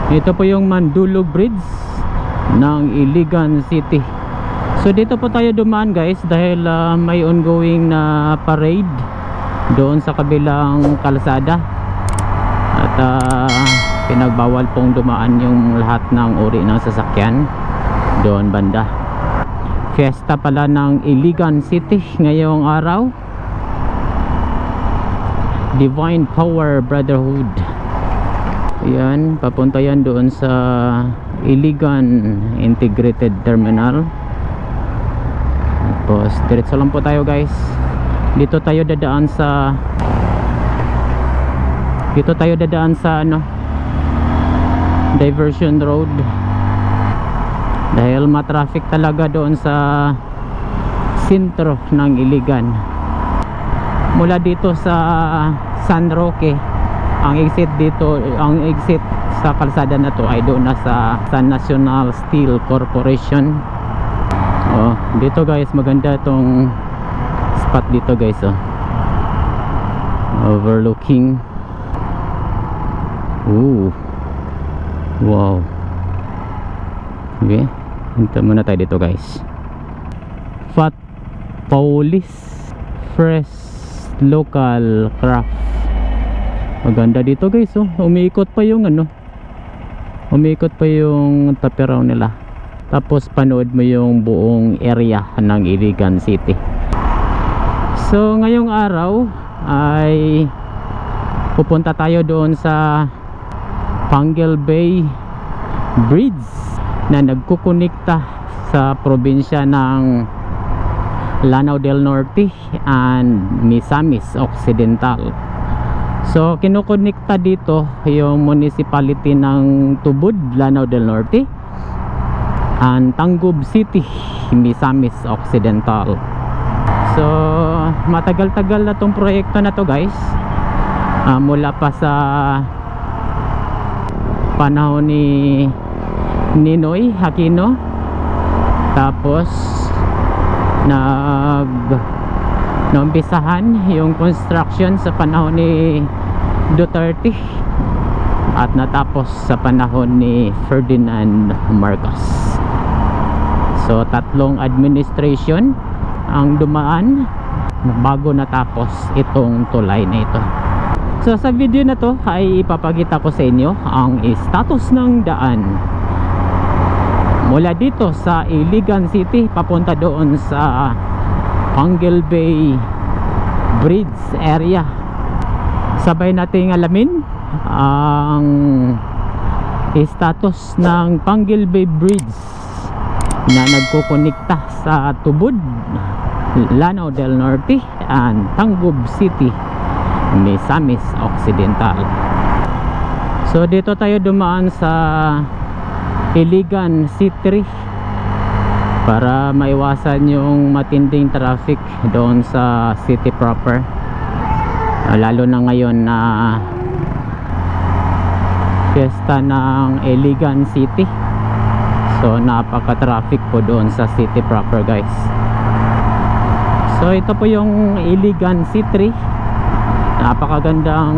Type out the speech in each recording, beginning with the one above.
Ito po yung Mandulog Bridge ng Iligan City. So dito po tayo dumaan guys dahil may ongoing na parade doon sa kabilang kalsada. At pinagbawal pong dumaan yung lahat ng uri ng sasakyan doon banda. Fiesta pala ng Iligan City ngayong araw. Divine Power Brotherhood. Ayan, papunta yan doon sa Iligan Integrated Terminal. Tapos diretso lang po tayo guys. Dito tayo dadaan sa diversion road dahil matraffic talaga doon sa sentro ng Iligan. Mula dito sa San Roque, ang exit sa kalsada na to ay doon na sa National Steel Corporation. Oh, dito guys, maganda tong spot dito guys, oh. Overlooking. Ooh. Wow. Okay, hinta muna tayo dito guys. Fat Police Fresh Local Craft. Maganda dito guys, oh. Umiikot pa yung taperaw nila. Tapos panood mo yung buong area ng Iligan City. So ngayong araw ay pupunta tayo doon sa Panguil Bay Bridge na nagkukonekta sa probinsya ng Lanao del Norte and Misamis Occidental. So kinukonekta dito yung municipality ng Tubod, Lanao del Norte, and Tangub City, Misamis Occidental. So matagal-tagal na tong proyekto na to guys, mula pa sa panahon ni Ninoy Aquino. Tapos naumpisahan yung construction sa panahon ni Duterte at natapos sa panahon ni Ferdinand Marcos. So tatlong administration ang dumaan bago natapos itong tulay na ito. So sa video na to ay ipapakita ko sa inyo ang status ng daan mula dito sa Iligan City papunta doon sa Panguil Bay Bridge area. Sabay nating alamin ang status ng Panguil Bay Bridge na nagkukonekta sa Tubod, Lanao del Norte and Tangub City, Misamis Occidental. So dito tayo dumaan sa Iligan City para maiwasan yung matinding traffic doon sa city proper, lalo na ngayon na fiesta ng Iligan City. So napaka-traffic po doon sa city proper guys. So ito po yung Iligan City. Napakagandang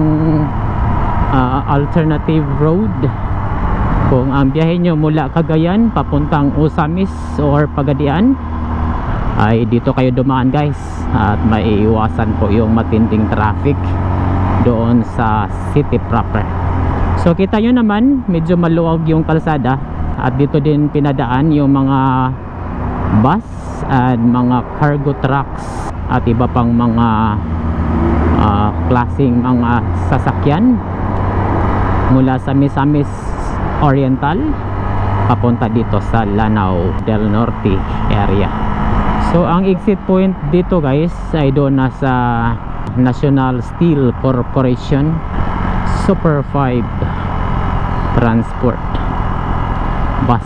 alternative road. Kung ang biyahe nyo mula Cagayan papuntang Osamis or Pagadian, ay dito kayo dumaan guys, at maiiwasan po yung matinding traffic doon sa city proper. So kita nyo naman medyo maluwag yung kalsada, at dito din pinadaan yung mga bus at mga cargo trucks at iba pang mga klaseng mga sasakyan mula sa Misamis Oriental papunta dito sa Lanao del Norte area. So ang exit point dito guys ay doon na sa National Steel Corporation Super 5 Transport Bus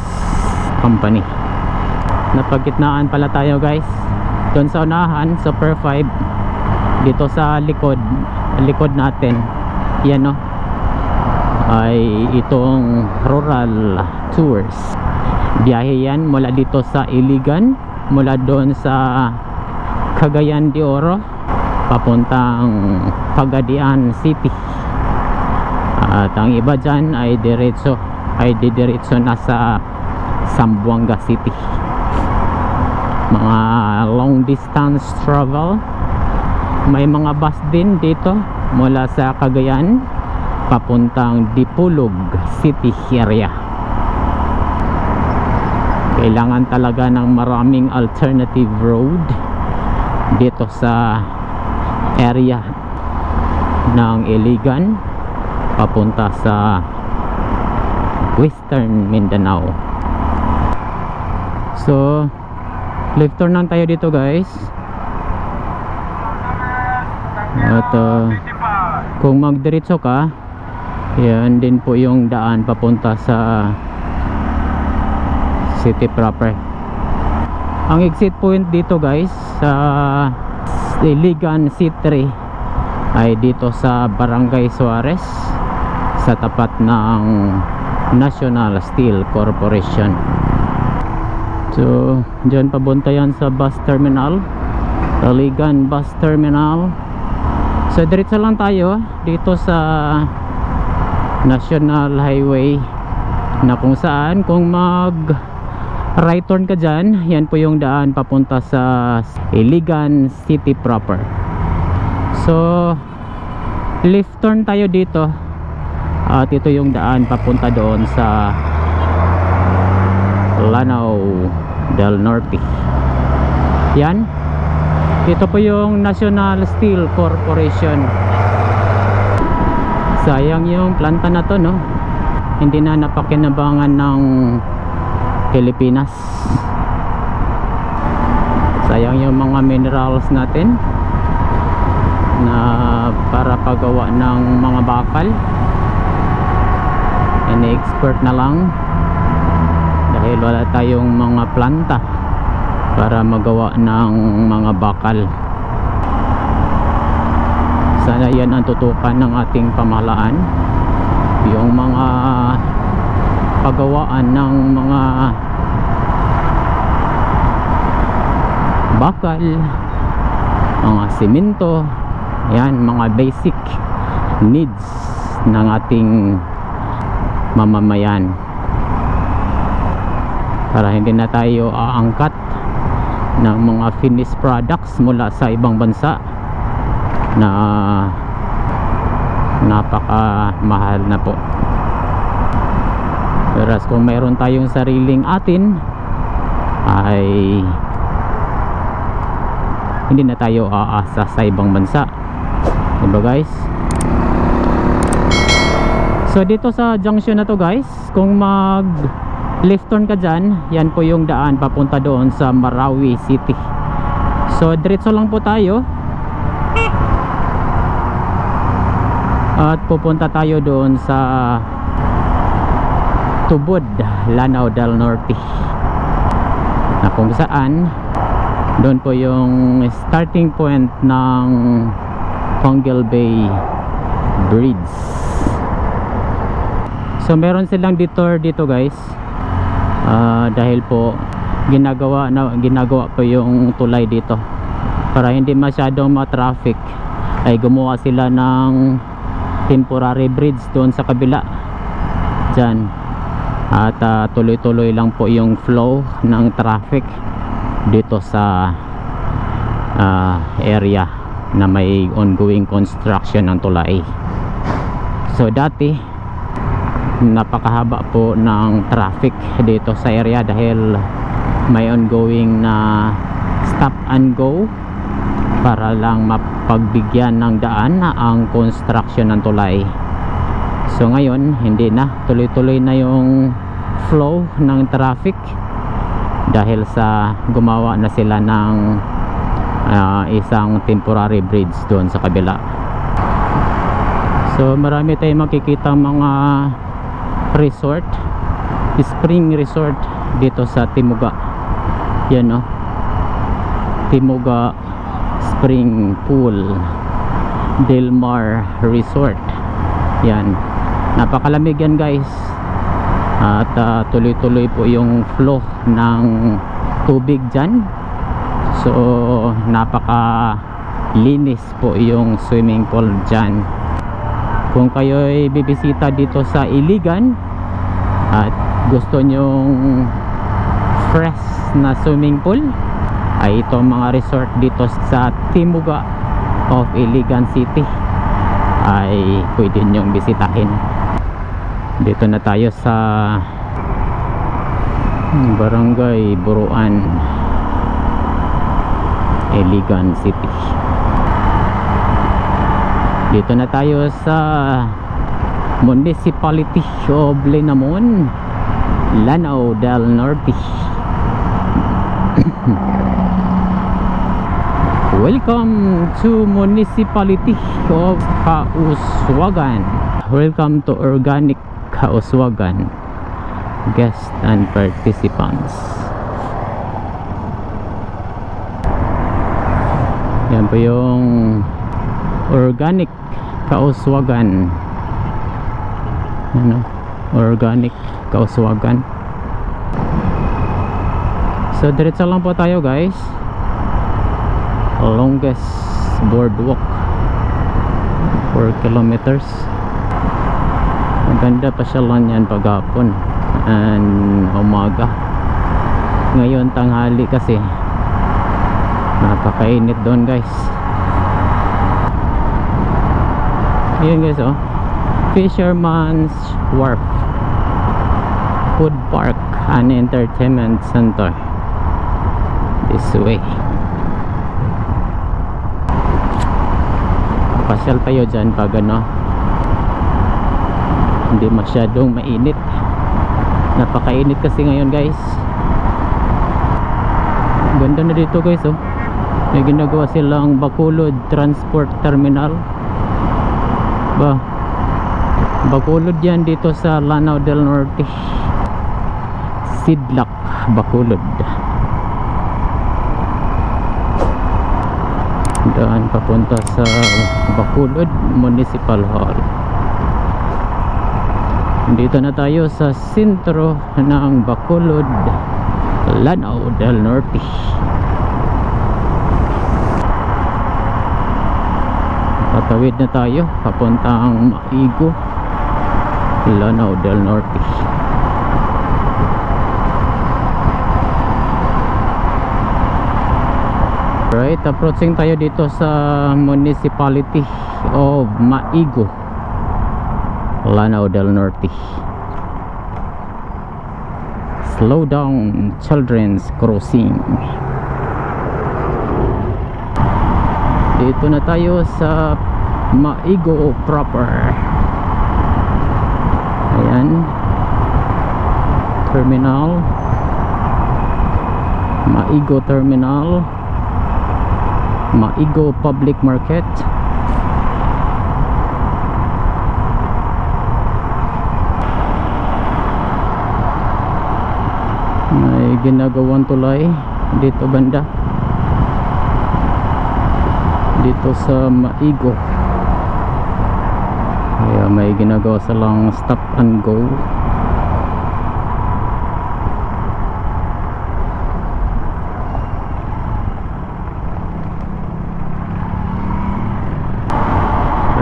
Company. Napagitnaan pala tayo guys. Doon sa unahan Super 5, dito sa likod natin yan, no, ay itong Rural Tours. Biyahe yan mula dito sa Iligan, mula doon sa Cagayan de Oro papuntang Pagadian City, at ang iba dyan ay diretso ay didiretso na sa Zamboanga City. Mga long distance travel. May mga bus din dito mula sa Cagayan papuntang Dipolog City area. Kailangan talaga ng maraming alternative road dito sa area ng Iligan papunta sa Western Mindanao. So left turn lang tayo dito guys. At kung magdiretso ka, yan din po yung daan papunta sa city proper. Ang exit point dito guys sa Iligan C3 ay dito sa Barangay Suarez sa tapat ng National Steel Corporation. So dyan papunta yan sa bus terminal, Iligan Bus Terminal. So diretso lang tayo dito sa National Highway na kung saan kung mag right turn ka dyan, yan po yung daan papunta sa Iligan City proper. So left turn tayo dito at ito yung daan papunta doon sa Lanao del Norte. Yan, ito po yung National Steel Corporation. Sayang yung planta na to, no? Hindi na napakinabangan ng Pilipinas. Sayang yung mga minerals natin na para pagawa ng mga bakal. Ini-export na lang dahil wala tayong mga planta para magawa ng mga bakal. Sana yan ang tutukan ng ating pamahalaan, yung mga paggawaan ng mga bakal, mga simento, yan, mga basic needs ng ating mamamayan, para hindi na tayo aangkat ng mga finished products mula sa ibang bansa na napakamahal na po. Whereas kung mayroon tayong sariling atin ay hindi na tayo aasa sa ibang bansa, diba guys? So dito sa junction na to guys, kung mag left turn ka dyan, yan po yung daan papunta doon sa Marawi City. So diretso lang po tayo at pupunta tayo doon sa Tubod, Lanao del Norte, na kung saan doon po yung starting point ng Pongal Bay Bridge. So meron silang detour dito guys, dahil po ginagawa po yung tulay dito para hindi masyadong ma-traffic, ay gumawa sila ng temporary bridge doon sa kabila dyan, at tuloy-tuloy lang po yung flow ng traffic dito sa area na may ongoing construction ng tulay. So dati napakahaba po ng traffic dito sa area dahil may ongoing na stop and go para lang mapagbigyan ng daan ang construction ng tulay. So ngayon hindi na, tuloy-tuloy na yung flow ng traffic dahil sa gumawa na sila ng isang temporary bridge doon sa kabila. So marami tayong makikita mga resort, spring resort dito sa Timuga. Yan, no? Timuga Spring Pool Del Mar Resort. Yan, napakalamig yan guys, at tuloy-tuloy po yung flow ng tubig dyan. So napakalinis po yung swimming pool dyan. Kung kayo ay bibisita dito sa Iligan, at gusto nyong fresh na swimming pool, ay ito mga resort dito sa Timuga of Iligan City ay pwede nyong bisitahin. Dito na tayo sa Barangay Buruan, Iligan City. Dito na tayo sa Municipality of Linamon, Lanao del Norte. Welcome to Municipality of Kauswagan. Welcome to Organic Kauswagan. Guests and participants. Yan po yung Organic Kauswagan. Ano? Organic Kauswagan. So diretso lang po tayo guys. Longest boardwalk, 4 kilometers. Maganda pa siya lang yan paghapon and umaga. Ngayon tanghali kasi napakainit doon guys. Yun guys, oh, Fisherman's Wharf Food Park and Entertainment Center. This way. Pasyal tayo dyan pag ano, hindi masyadong mainit. Napakainit kasi ngayon guys. Ganda na dito guys, oh. May ginagawa silang Bacolod Transport Terminal ba, Bacolod yan dito sa Lanao del Norte. Sidlak Bacolod. Daan papunta sa Bacolod Municipal Hall. Dito na tayo sa sentro ng Bacolod, Lanao del Norte. Tatawid na tayo papuntang Maigo, Lanao del Norte. Right, approaching tayo dito sa Municipality of Maigo, Lanao del Norte. Slow down children's crossing. Dito na tayo sa Maigo proper. Ayan, terminal, Maigo Terminal, Maigo Public Market. May ginagawang tulay dito banda, dito sa Maigo. Kaya may ginagawa silang stop and go.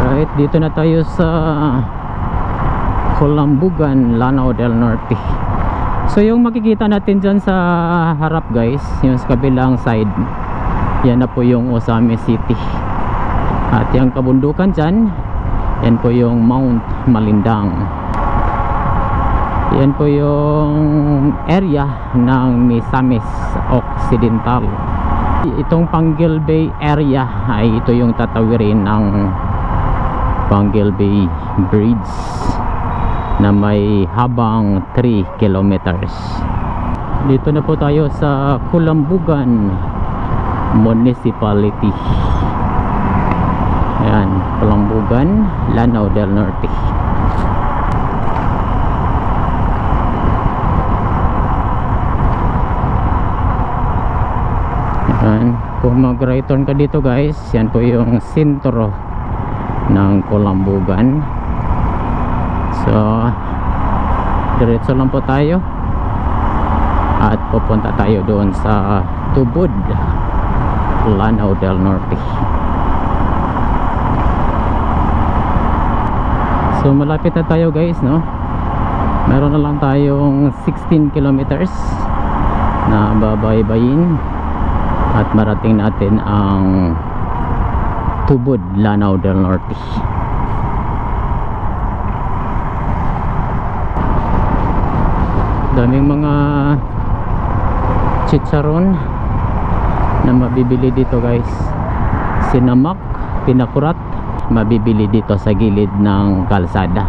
Right, dito na tayo sa Colambugan, Lanao del Norte. So yung makikita natin dyan sa harap guys, yung sa kabilang side, yan na po yung Osamis City. At yung kabundukan dyan, yan po yung Mount Malindang. Yan po yung area ng Misamis Occidental. Itong Panguil Bay area ay ito yung tatawirin ng Panguil Bay Bridge na may habang 3 kilometers. Dito na po tayo sa Colambugan Municipality. Ayan, Colambugan, Lanao del Norte. Ayan, kung mag-right turn ka dito guys, yan po yung sentro ng Colambugan. So diretso lang po tayo at pupunta tayo doon sa Tubod, Lanao del Norte. So malapit na tayo guys, no? Meron na lang tayong 16 kilometers na babaybayin at marating natin ang Tubod, Lanao del Norte. Daming mga chicharon na mabibili dito guys. Sinamak, pinakurat, mabibili dito sa gilid ng kalsada.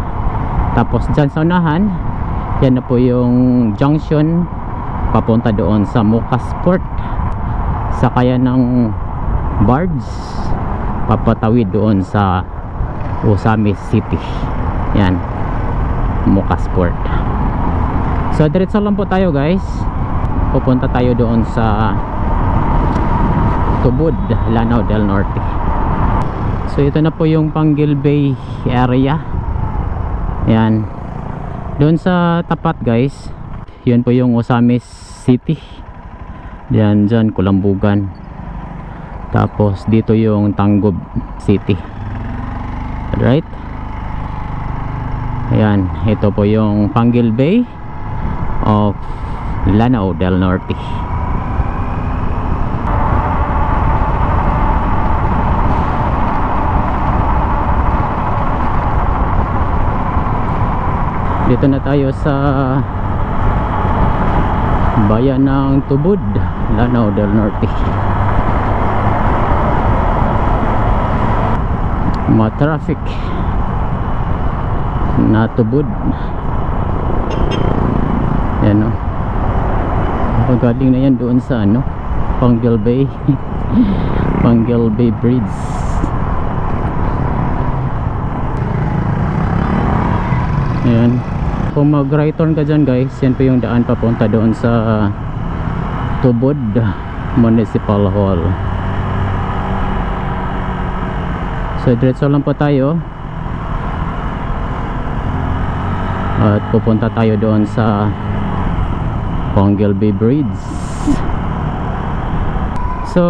Tapos dyan sa unahan, yan na po yung junction papunta doon sa Mukasport. Sakayan ng barge papatawid doon sa Osamis City. Yan, Mukasport. So diretso lang po tayo guys, pupunta tayo doon sa Tubod, Lanao del Norte. So ito na po yung Panguil Bay area. Yan, doon sa tapat guys, yun po yung Osamis City. Yan dyan, Kulambugan. Tapos dito yung Tanggob City. Alright, ayan, ito po yung Panguil Bay of Lanao del Norte. Dito na tayo sa bayan ng Tubod, Lanao del Norte. Ma-traffic na Tubod. Yan o, pagaling na yan doon sa ano, Panguil Bay. Panguil Bay Bridge. Ayan, kung mag right turn ka dyan guys, yan po yung daan papunta doon sa Tubod Municipal Hall. So diretso lang po tayo at pupunta tayo doon sa Panguil Bay Bridge. So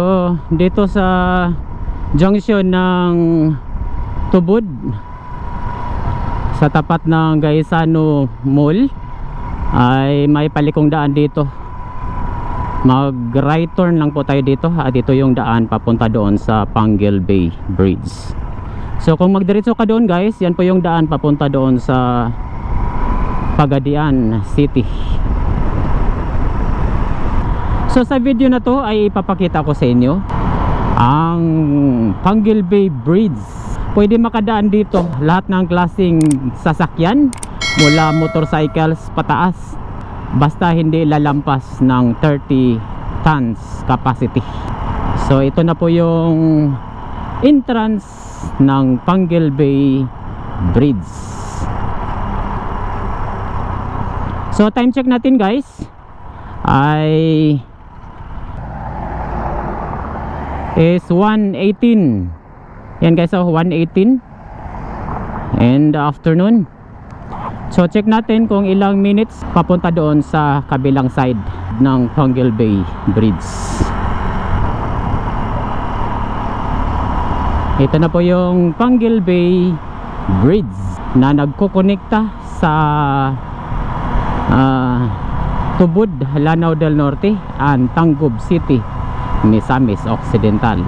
dito sa junction ng Tubod, sa tapat ng Gaisano Mall, ay may palikong daan dito. Mag right turn lang po tayo dito at ito yung daan papunta doon sa Panguil Bay Bridge. So kung magdiretso ka doon guys, yan po yung daan papunta doon sa Pagadian City. So sa video na to ay ipapakita ko sa inyo ang Panguil Bay Bridge. Pwede makadaan dito lahat ng klaseng sasakyan, mula motorcycles pataas, basta hindi lalampas ng 30 tons capacity. So ito na po yung entrance ng Panguil Bay Bridge. So time check natin guys ay is 1:18. Yan guys, so 1:18 in the afternoon. So check natin kung ilang minutes papunta doon sa kabilang side ng Panguil Bay Bridge. Ito na po yung Panguil Bay Bridge na nagkukonekta sa Tubod, Lanao del Norte and Tanggob City, Misamis Occidental.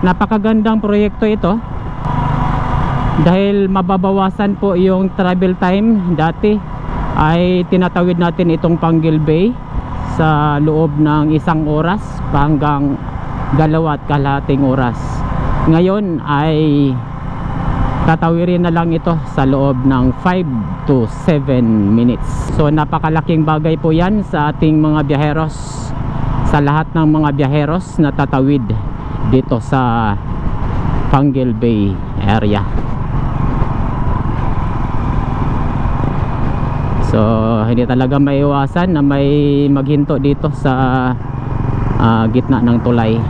Napakagandang proyekto ito dahil mababawasan po yung travel time. Dati ay tinatawid natin itong Panguil Bay sa loob ng 1 oras hanggang 2.5 oras. Ngayon ay tatawirin na lang ito sa loob ng 5 to 7 minutes. So napakalaking bagay po yan sa ating mga biyaheros, sa lahat ng mga biyaheros na tatawid dito sa Panguil Bay area. So hindi talaga maiwasan na may maghinto dito sa gitna ng tulay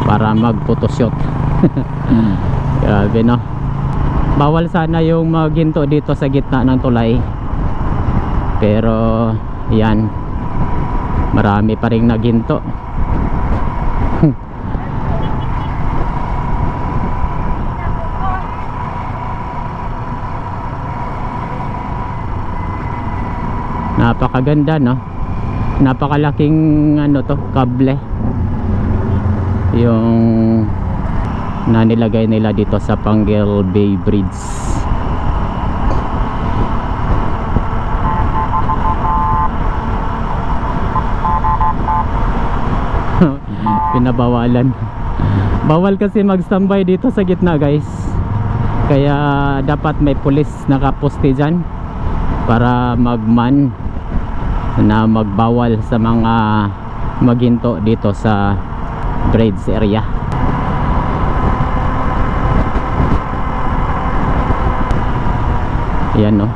para mag-photoshoot. Grabe no, bawal sana yung maghinto dito sa gitna ng tulay, pero yan, marami pa ring naghinto. Napakaganda, no? Napakalaking ano to, kable yung na nilagay nila dito sa Panguil Bay Bridge. Pinabawalan. Bawal kasi mag-standby dito sa gitna, guys. Kaya dapat may pulis nakaposte dyan para magman na magbawal sa mga maghinto dito sa bridge area. Yan, no?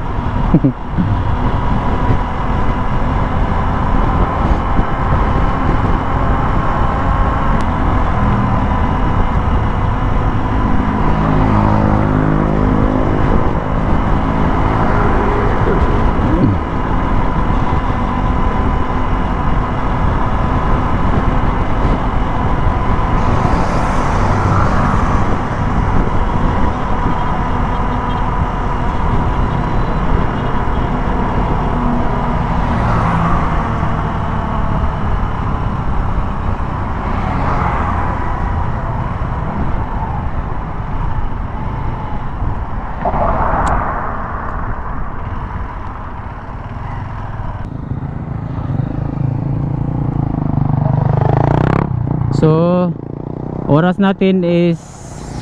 So oras natin is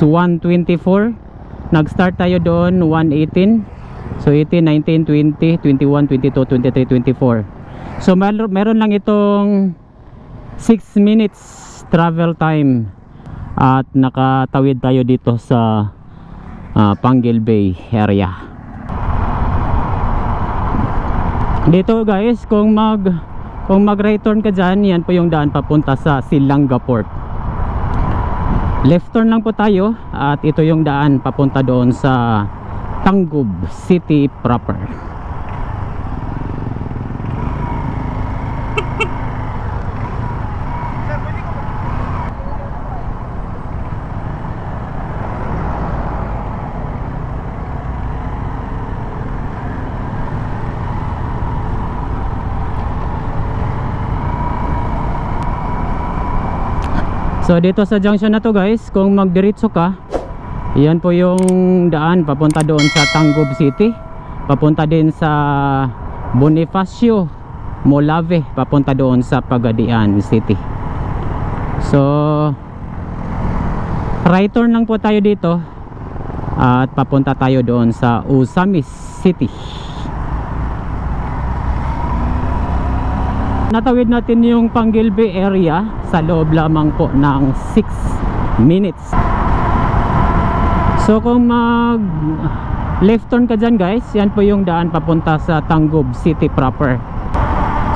1:24. Nag-start tayo doon 1:18. So 18, 19, 20, 21, 22, 23, 24. So meron lang itong 6 minutes travel time. At nakatawid tayo dito sa Panguil Bay area. Dito, guys, kung mag-right turn ka dyan, yan po yung daan papunta sa Silanga Port. Left turn lang po tayo at ito yung daan papunta doon sa Tangub City proper. So dito sa junction na to, guys, kung magdiretso ka, yan po yung daan papunta doon sa Tangub City, papunta din sa Bonifacio, Molave, papunta doon sa Pagadian City. So right turn lang po tayo dito at papunta tayo doon sa Osamis City. Natawid natin yung Panguil Bay area sa loob lamang po ng 6 minutes. So kung mag left turn ka dyan, guys, yan po yung daan papunta sa Tangub City proper.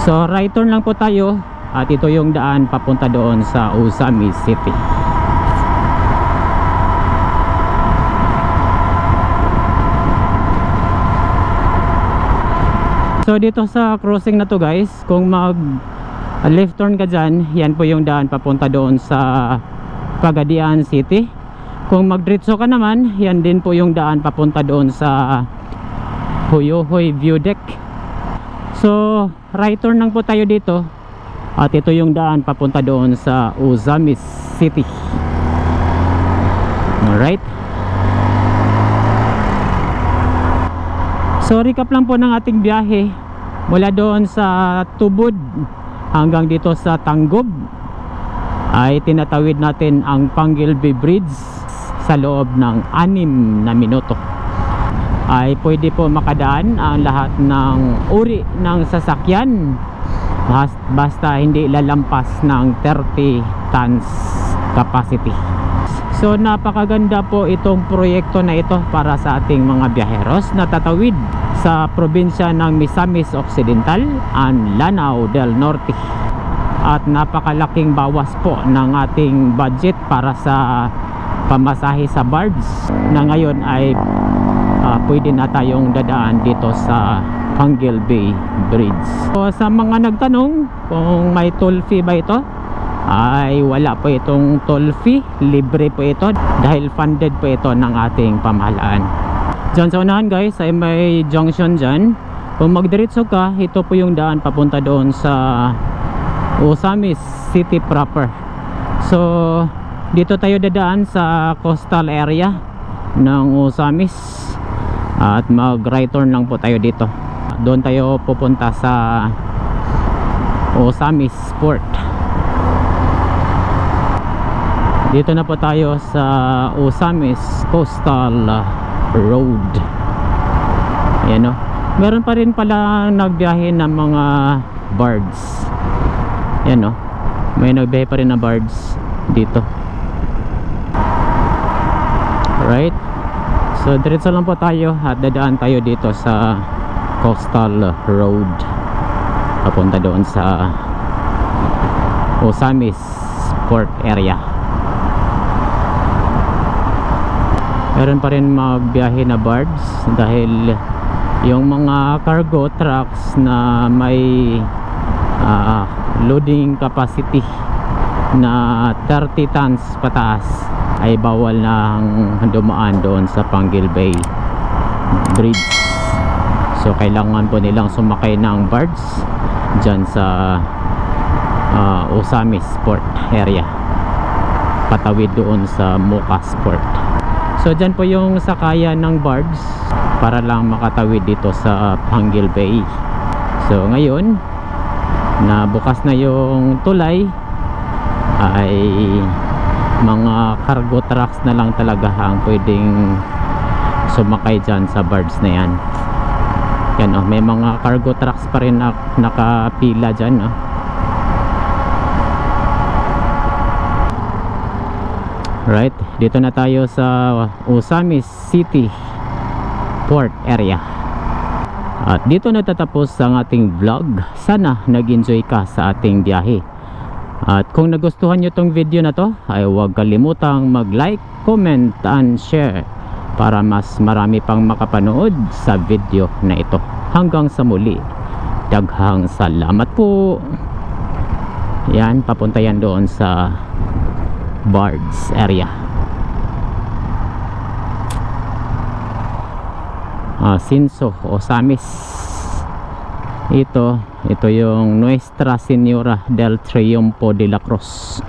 So right turn lang po tayo at ito yung daan papunta doon sa Osamis City. So dito sa crossing na to, guys, kung mag left turn ka dyan, yan po yung daan papunta doon sa Pagadian City. Kung magdiretso ka naman, yan din po yung daan papunta doon sa Hoyohoy View Deck. So right turn lang po tayo dito at ito yung daan papunta doon sa Osamis City. Alright. So recap lang po ng ating biyahe mula doon sa Tubod hanggang dito sa Tangub. Ay tinatawid natin ang Panguil Bay Bridge sa loob ng 6 na minuto. Ay pwede po makadaan ang lahat ng uri ng sasakyan basta hindi lalampas ng 30 tons capacity. So napakaganda po itong proyekto na ito para sa ating mga biyaheros na tatawid sa probinsya ng Misamis Occidental and Lanao del Norte. At napakalaking bawas po ng ating budget para sa pamasahe sa barge na ngayon ay pwede na tayong dadaan dito sa Panguil Bay Bridge. So sa mga nagtanong kung may toll fee ba ito, ay wala po itong toll fee, libre po ito dahil funded po ito ng ating pamahalaan. Diyan sa unahan, guys, ay may junction dyan Kung magdiretso ka, ito po yung daan papunta doon sa Osamis City proper. So dito tayo dadaan sa coastal area ng Osamis at mag right turn lang po tayo dito. Doon tayo pupunta sa Osamis Port. Dito na po tayo sa Osamis Coastal Road. Ayan o. Meron pa rin pala nagbiyahe ng mga bards. Ayan o. May nagbiyahe pa rin na bards dito. Right. So diretso lang po tayo at dadaan tayo dito sa Coastal Road papunta doon sa Osamis Port area. Meron pa rin magbiyahe na bards dahil yung mga cargo trucks na may loading capacity na 30 tons pataas ay bawal nang dumaan doon sa Panguil Bay Bridge. So kailangan po nilang sumakay ng bards dyan sa Osamis Port area, patawid doon sa Mucas Port. So dyan po yung sakayan ng bards para lang makatawid dito sa Panguil Bay. So ngayon na bukas na yung tulay, ay mga cargo trucks na lang talaga ang pwedeng sumakay dyan sa bards na yan. Yan oh, may mga cargo trucks pa rin na nakapila dyan oh. Right, dito na tayo sa Osamis City Port area. At dito natatapos ang ating vlog. Sana nag-enjoy ka sa ating biyahe. At kung nagustuhan nyo tong video na to, ay huwag kalimutang mag-like, comment, and share para mas marami pang makapanood sa video na ito. Hanggang sa muli, daghang salamat po. Yan, papunta yan doon sa bards area. Sinso, Osamis. Ito yung Nuestra Señora del Triunfo de la Cruz.